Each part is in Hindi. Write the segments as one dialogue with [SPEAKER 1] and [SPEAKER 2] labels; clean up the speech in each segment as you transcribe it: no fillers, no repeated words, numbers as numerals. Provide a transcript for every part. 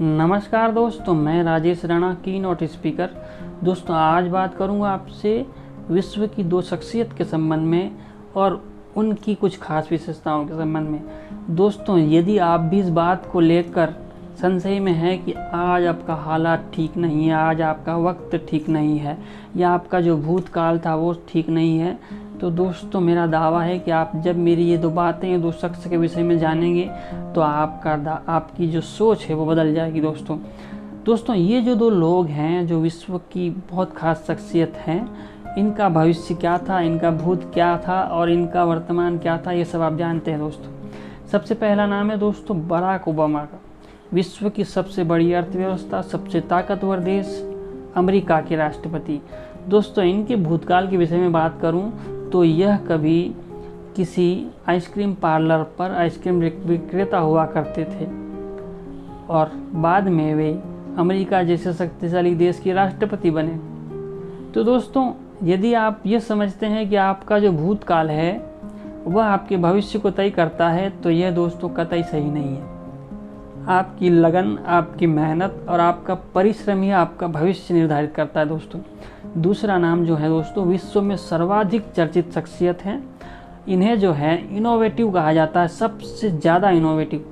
[SPEAKER 1] नमस्कार दोस्तों, मैं राजेश राणा की नोट स्पीकर। दोस्तों आज बात करूंगा आपसे विश्व की दो शख्सियत के संबंध में और उनकी कुछ खास विशेषताओं के संबंध में। दोस्तों यदि आप भी इस बात को लेकर संशय में हैं कि आज आपका हालात ठीक नहीं है, आज आपका वक्त ठीक नहीं है या आपका जो भूतकाल था वो ठीक नहीं है, तो दोस्तों मेरा दावा है कि आप जब मेरी ये दो बातें दो शख्स के विषय में जानेंगे तो आपकी जो सोच है वो बदल जाएगी। दोस्तों ये जो दो लोग हैं जो विश्व की बहुत खास शख्सियत हैं, इनका भविष्य क्या था, इनका भूत क्या था और इनका वर्तमान क्या था, ये सब आप जानते हैं। दोस्तों सबसे पहला नाम है दोस्तों बराक ओबामा का। विश्व की सबसे बड़ी अर्थव्यवस्था, सबसे ताकतवर देश, अमेरिका के राष्ट्रपति। दोस्तों इनके भूतकाल के विषय में बात करूं तो यह कभी किसी आइसक्रीम पार्लर पर आइसक्रीम विक्रेता हुआ करते थे और बाद में वे अमेरिका जैसे शक्तिशाली देश के राष्ट्रपति बने। तो दोस्तों यदि आप ये समझते हैं कि आपका जो भूतकाल है वह आपके भविष्य को तय करता है तो यह दोस्तों कतई सही नहीं है। आपकी लगन, आपकी मेहनत और आपका परिश्रम ही आपका भविष्य निर्धारित करता है। दोस्तों दूसरा नाम जो है दोस्तों विश्व में सर्वाधिक चर्चित शख्सियत हैं। इन्हें जो है इनोवेटिव कहा जाता है, सबसे ज़्यादा इनोवेटिव।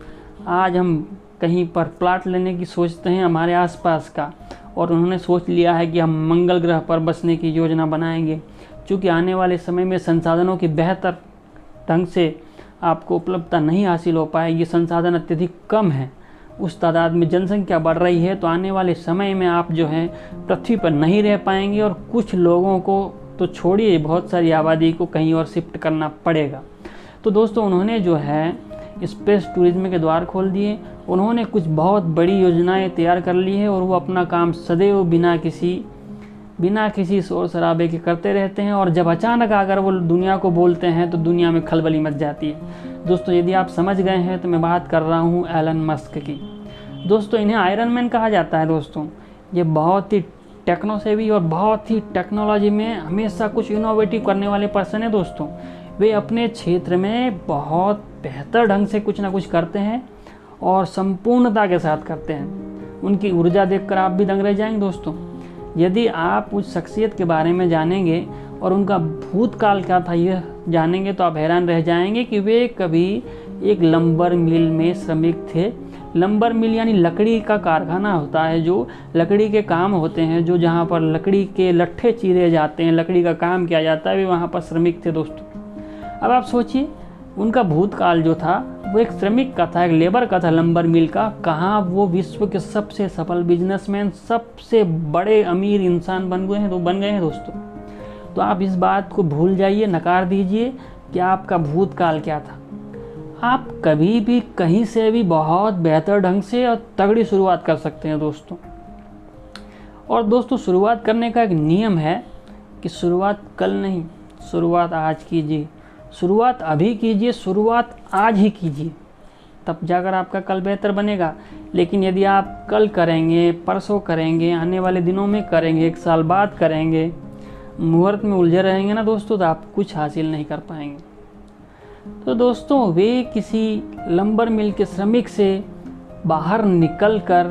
[SPEAKER 1] आज हम कहीं पर प्लाट लेने की सोचते हैं हमारे आसपास का, और उन्होंने सोच लिया है कि हम मंगल ग्रह पर बसने की योजना बनाएंगे, क्योंकि आने वाले समय में संसाधनों की बेहतर ढंग से आपको उपलब्धता नहीं हासिल हो पाएगी। संसाधन अत्यधिक कम है, उस तादाद में जनसंख्या बढ़ रही है, तो आने वाले समय में आप जो है पृथ्वी पर नहीं रह पाएंगे और कुछ लोगों को तो छोड़िए बहुत सारी आबादी को कहीं और शिफ्ट करना पड़ेगा। तो दोस्तों उन्होंने जो है स्पेस टूरिज्म के द्वार खोल दिए। उन्होंने कुछ बहुत बड़ी योजनाएं तैयार कर ली है और वो अपना काम सदैव बिना किसी शोर शराबे के करते रहते हैं, और जब अचानक अगर वो दुनिया को बोलते हैं तो दुनिया में खलबली मच जाती है। दोस्तों यदि आप समझ गए हैं तो मैं बात कर रहा हूँ एलन मस्क की। दोस्तों इन्हें आयरन मैन कहा जाता है। दोस्तों ये बहुत ही टेक्नो सेवी और बहुत ही टेक्नोलॉजी में हमेशा कुछ इनोवेटिव करने वाले पर्सन है। दोस्तों वे अपने क्षेत्र में बहुत बेहतर ढंग से कुछ ना कुछ करते हैं और संपूर्णता के साथ करते हैं। उनकी ऊर्जा देखकर आप भी दंग रह जाएंगे। दोस्तों यदि आप उस शख्सियत के बारे में जानेंगे और उनका भूतकाल क्या था यह जानेंगे तो आप हैरान रह जाएंगे कि वे कभी एक लंबर मिल में श्रमिक थे। लंबर मिल यानी लकड़ी का कारखाना होता है, जो लकड़ी के काम होते हैं, जो जहाँ पर लकड़ी के लट्ठे चीरे जाते हैं, लकड़ी का काम किया जाता है, वे वहाँ पर श्रमिक थे। दोस्तों अब आप सोचिए उनका भूतकाल जो था वो एक श्रमिक का था, एक लेबर का था, लंबर मिल का। कहाँ वो विश्व के सबसे सफल बिजनेसमैन, सबसे बड़े अमीर इंसान बन गए हैं। दोस्तों तो आप इस बात को भूल जाइए, नकार दीजिए कि आपका भूतकाल क्या था। आप कभी भी कहीं से भी बहुत बेहतर ढंग से और तगड़ी शुरुआत कर सकते हैं। दोस्तों और दोस्तों शुरुआत करने का एक नियम है कि शुरुआत कल नहीं, शुरुआत आज कीजिए। शुरुआत अभी कीजिए, शुरुआत आज ही कीजिए, तब जाकर आपका कल बेहतर बनेगा। लेकिन यदि आप कल करेंगे, परसों करेंगे, आने वाले दिनों में करेंगे, एक साल बाद करेंगे, मुहूर्त में उलझे रहेंगे ना दोस्तों, तो आप कुछ हासिल नहीं कर पाएंगे। तो दोस्तों वे किसी लंबर मिल के श्रमिक से बाहर निकलकर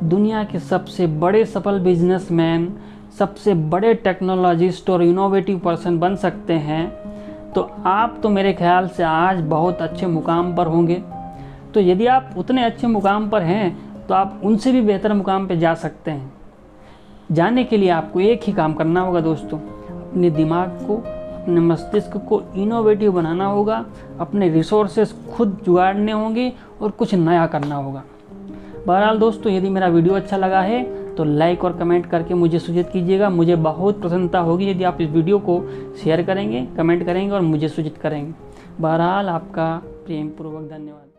[SPEAKER 1] दुनिया के सबसे बड़े सफल बिजनेसमैन, सबसे बड़े टेक्नोलॉजिस्ट और इनोवेटिव पर्सन बन सकते हैं, तो आप तो मेरे ख्याल से आज बहुत अच्छे मुकाम पर होंगे। तो यदि आप उतने अच्छे मुकाम पर हैं तो आप उनसे भी बेहतर मुकाम पर जा सकते हैं। जाने के लिए आपको एक ही काम करना होगा दोस्तों, अपने दिमाग को, अपने मस्तिष्क को इनोवेटिव बनाना होगा, अपने रिसोर्सेज खुद जुगाड़ने होंगे और कुछ नया करना होगा। बहरहाल दोस्तों यदि मेरा वीडियो अच्छा लगा है तो लाइक और कमेंट करके मुझे सूचित कीजिएगा। मुझे बहुत प्रसन्नता होगी यदि आप इस वीडियो को शेयर करेंगे, कमेंट करेंगे और मुझे सूचित करेंगे। बहरहाल आपका प्रेम पूर्वक धन्यवाद।